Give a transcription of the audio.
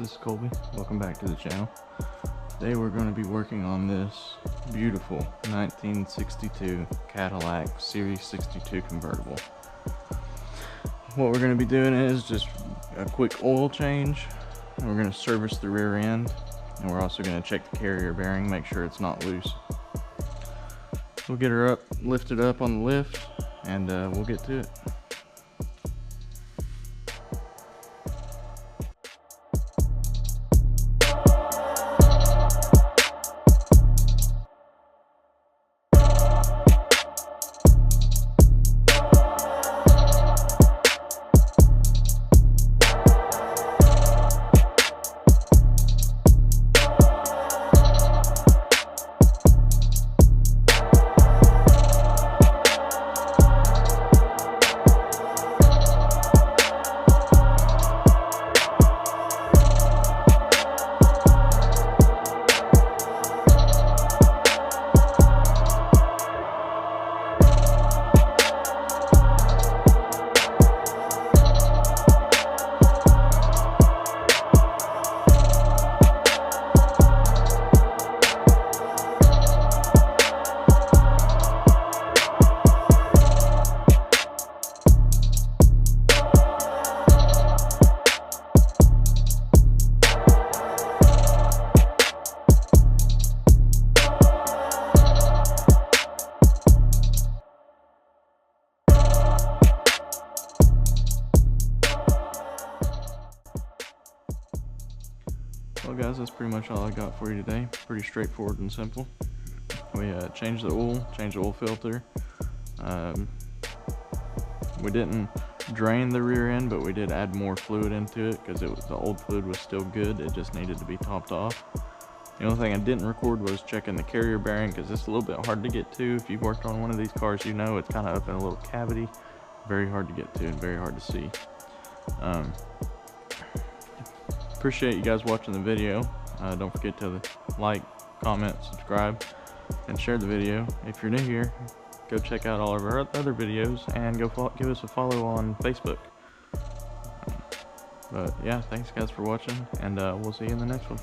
this is Colby. Welcome back to the channel. Today we're going to be working on this beautiful 1962 Cadillac Series 62 convertible. What we're going to be doing is just a quick oil change. And we're going to service the rear end, and we're also going to check the carrier bearing, make sure it's not loose. We'll get her up, lifted up on the lift, and we'll get to it. Well guys, that's pretty much all I got for you today. Pretty straightforward and simple. We changed the oil filter. We didn't drain the rear end, but we did add more fluid into it because the old fluid was still good. It just needed to be topped off. The only thing I didn't record was checking the carrier bearing, because it's a little bit hard to get to. If you've worked on one of these cars, you know it's kind of up in a little cavity. Very hard to get to and very hard to see. Appreciate you guys watching the video. Don't forget to like, comment, subscribe, and share the video. If you're new here, go check out all of our other videos and go give us a follow on Facebook. But yeah, thanks guys for watching, and we'll see you in the next one.